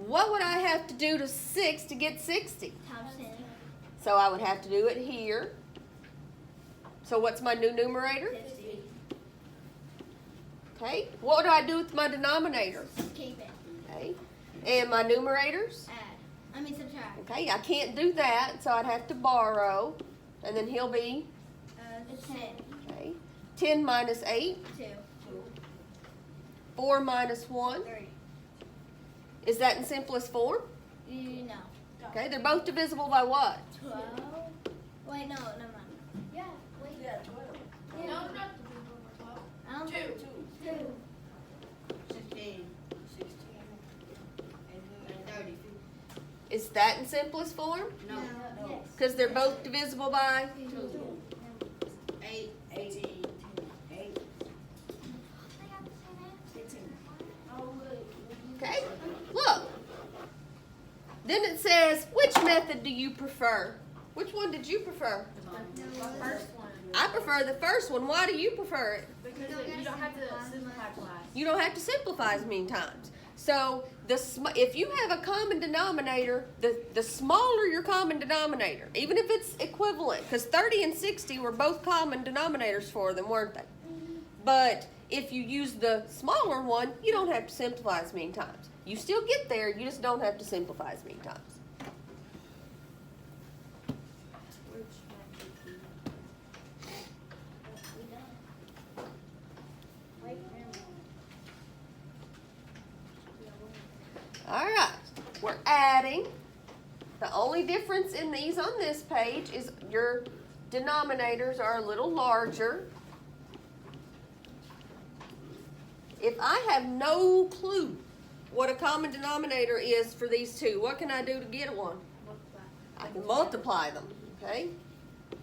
what would I have to do to 6 to get 60? Times 10. So I would have to do it here. So what's my new numerator? 50. Okay. What do I do with my denominator? Keep it. Okay. And my numerators? Subtract. Okay, I can't do that, so I'd have to borrow. And then he'll be, 10. okay, 10 minus 8, 2. 4 minus 1. 3. Is that in simplest form? No. Okay, they're both divisible by what? 12. Wait, no, never mind. Yeah, wait. Yeah, 12. Yeah. No, not divisible by 12. I don't think 2. 2. 16. 16. And 30. Is that in simplest form? No. Yes. Because they're both divisible by? 2. 8. 18. 8. 16. Okay, look. Then it says, which method do you prefer? Which one did you prefer? The first one. I prefer the first one. Why do you prefer it? Because you don't have to simplify twice. You don't have to simplify as many times. So if you have a common denominator, the smaller your common denominator, even if it's equivalent, because 30 and 60 were both common denominators for them, weren't they? But if you use the smaller one, you don't have to simplify as many times. You still get there, you just don't have to simplify as many times. All right, we're adding. The only difference in these on this page is your denominators are a little larger. If I have no clue what a common denominator is for these two, what can I do to get one? I can multiply them, okay?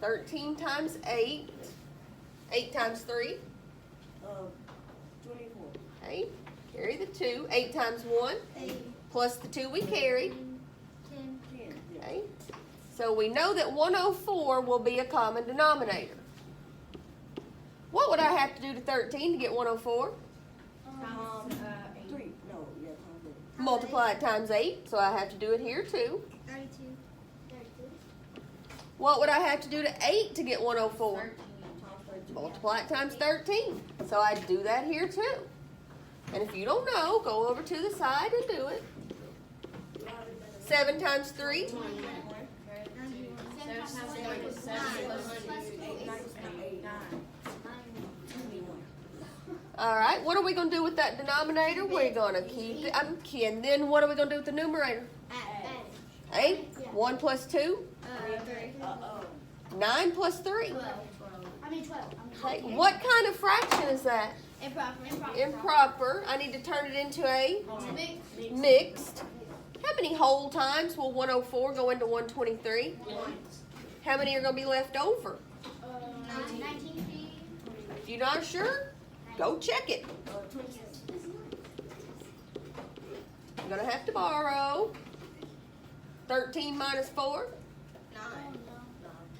13 times 8, 8 times 3, 24. okay? Carry the 2, 8 times 1, 8. plus the 2 we carried, 10. 10. okay? So we know that 104 will be a common denominator. What would I have to do to 13 to get 104? 3. No, yeah, Multiply it times 8, so I have to do it here too. 32. 32. What would I have to do to 8 to get 104? 13. Multiply it times 13. So I do that here too. And if you don't know, go over to the side and do it. 7 times 3. 7 times 3 is 7 plus 8, 9. All right, what are we going to do with that denominator? We're going to keep it. And then what are we going to do with the numerator? Add. 8. 1 plus 2. 3. 9 plus 3. 12. 12. Okay. What kind of fraction is that? Improper. Improper. I need to turn it into a mixed. How many whole times will 104 go into 123? How many are going to be left over? 19. If you're not sure, go check it. I'm going to have to borrow. 13 minus 4. 9.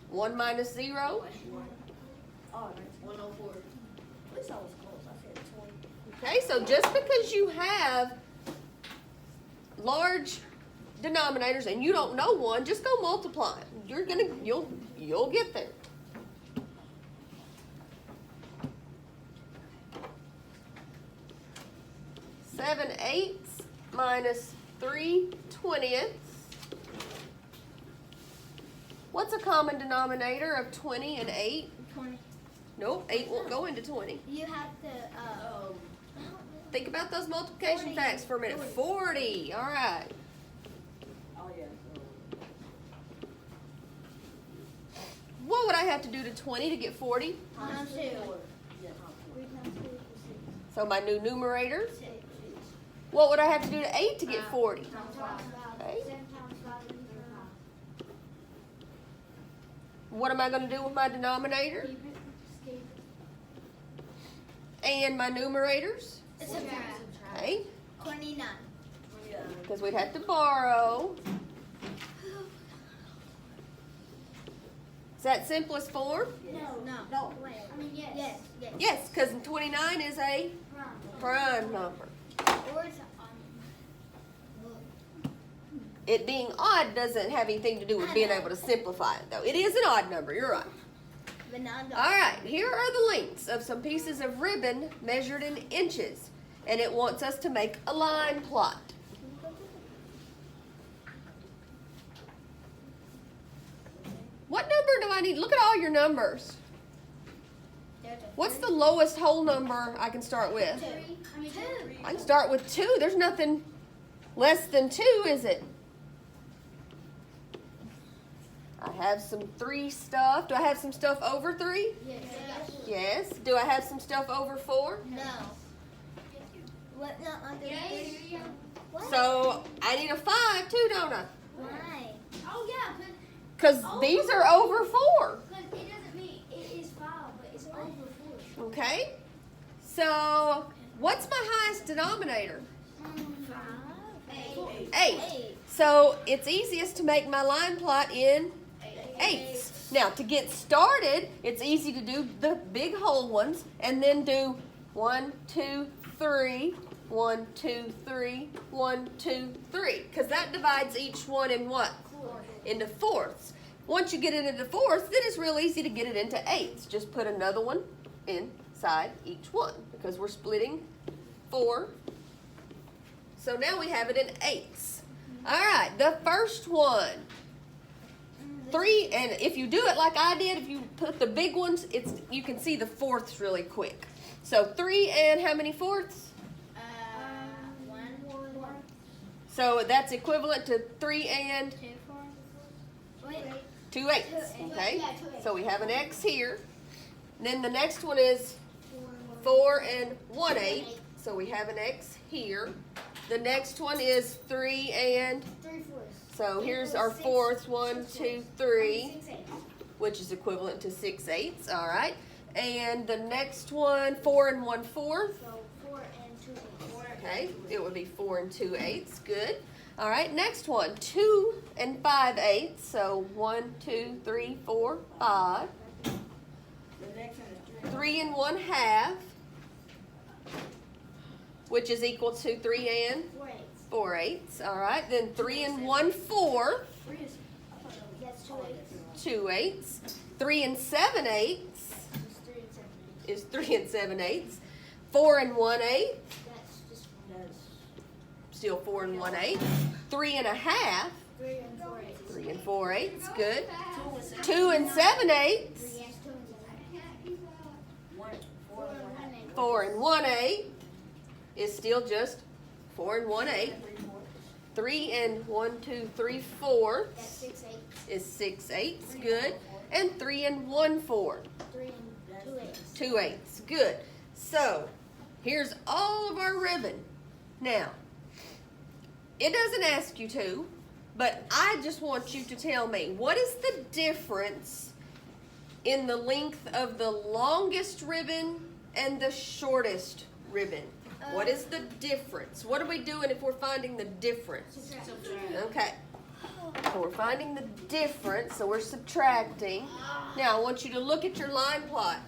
1 minus 0. Oh, 104. At least I was close. I said 20. Okay, so just because you have large denominators and you don't know one, just go multiply. You'll get there. Seven eighths minus 3/20. What's a common denominator of 20 and 8? 20. Nope, 8 won't go into 20. You have to, Think about those multiplication 40. facts for a minute. 40. All right. Oh, yeah. What would I have to do to 20 to get 40? times 2. Yeah, 3 times 2 is So my new numerators. 6. What would I have to do to 8 to get 40? Times 5. Okay. 7 times 5 is 35. What am I going to do with my denominator? Keep it. And my numerators? Subtract. Okay. 29. Because we'd have to borrow. Is that simplest form? No. Wait. I mean, yes. Yes. Yes, because 29 is a prime number. Or it's It being odd doesn't have anything to do with being able to simplify it, though. It is an odd number, you're right. But now I'm All right, here are the lengths of some pieces of ribbon measured in inches, and it wants us to make a line plot. What number do I need? Look at all your numbers. What's the lowest whole number I can start with? Two. I can start with 2. There's nothing less than 2, is it? I have some 3 stuff. Do I have some stuff over 3? Yes. Yes. Do I have some stuff over 4? No. What? Not under three? What? So I need a 5 too, don't I? Why? Oh, yeah, Because these are over 4. but it doesn't mean it is 5, but it's over 4. Okay. So what's my highest denominator? 5. 8. So it's easiest to make my line plot in eighths. Now to get started, it's easy to do the big whole ones and then do 1, 2, 3, 1, 2, 3, 1, 2, 3. Because that divides each one in what? Into fourths. Once you get it into fourths, then it's real easy to get it into eighths. Just put another one inside each one because we're splitting 4. So now we have it in eighths. All right, the first one. 3, and if you do it like I did, if you put the big ones, you can see the fourths really quick. So 3 and how many fourths? 1. So that's equivalent to 3 and 2. Wait. 2 eighths. Okay, Yeah, 2 eighths. so we have an X here. Then the next one is 4 and 1 eighth. So we have an X here. The next one is 3 and 3/4. so here's our fourths, 1, 2, 3, which is equivalent to 6 eighths. All right, and the next one, 4 and 1/4. So 4 and 2 eighths. Okay, it would be 4 and 2 eighths. Good. All right, next one, 2 and 5 eighths. So 1, 2, 3, 4, 5. 3 and 1/2, which is equal to 3 and 4 eighths. 4 eighths. All right, then 3 and 1/4, That's 2 eighths. 2 eighths. 3 and 7 eighths It's 3 and 7 eighths. is 3 and 7 eighths. 4 and 1/8, That's just still 4 and 1/8. 3 and 1/2, 3 and 4 eighths. 3 and 4 eighths. Good. 2 and 7 eighths, Yes, 2 and 7 eighths. 4 and 1 eighth. 4 and 1/8 is still just 4 and 1/8. 3 and 1, 2, 3 That's fourths 6 eighths. is 6 eighths. Good. And 3 and 1/4, 3 and 2 eighths. 2 eighths. Good. So here's all of our ribbon. Now, it doesn't ask you to, but I just want you to tell me, what is the difference in the length of the longest ribbon and the shortest ribbon? What is the difference? What are we doing if we're finding the difference? Okay. So we're finding the difference, so we're subtracting. Now I want you to look at your line plot.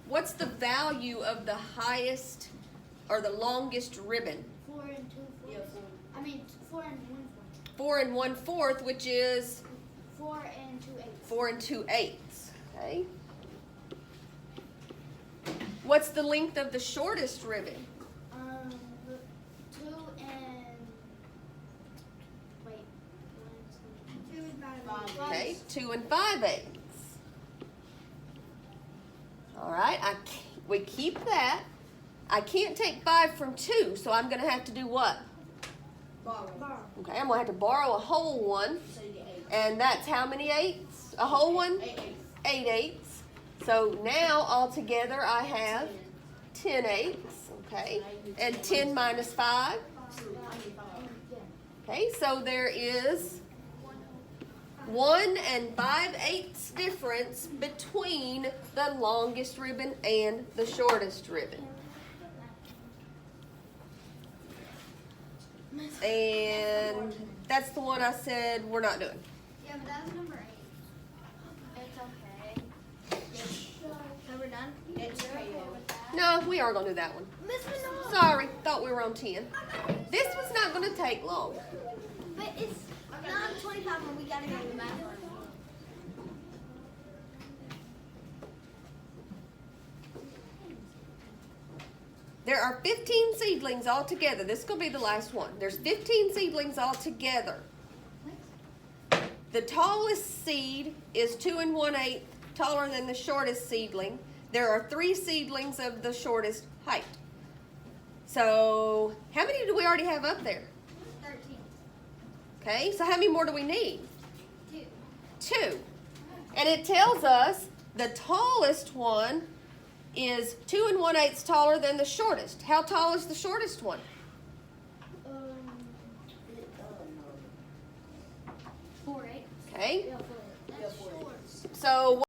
What's the value of the highest or the longest ribbon? 4 and 2 fourths. I mean, 4 and 1/4. 4 and 1/4, which is 4 and 2 eighths. 4 and 2 eighths. Okay. What's the length of the shortest ribbon? 2 and wait. 2 and 5. Okay, 2 and 5 eighths. All right, we keep that. I can't take 5 from 2, so I'm going to have to do what? Borrow. Okay, I'm going to have to borrow a whole one, and that's how many eighths? A whole one? 8 eighths. So now altogether I have 10 eighths, okay? And 10 minus 5. Okay, so there is 1 and 5 eighths difference between the longest ribbon and the shortest ribbon. And that's the one I said we're not doing. Yeah, but that was number 8. It's okay. So we're done? You're okay with that? No, we are going to do that one. Miss Manolo. Sorry, thought we were on 10. This one's not going to take long. But it's 9:25 when we gotta go to the bathroom. There are 15 seedlings altogether. This is going to be the last one. There's 15 seedlings altogether. The tallest seed is 2 1/8 taller than the shortest seedling. There are 3 seedlings of the shortest height. So, how many do we already have up there? 13. Okay, so how many more do we need? 2. 2. And it tells us the tallest one is 2 1/8 taller than the shortest. How tall is the shortest one? 4'8". Okay, That's short. so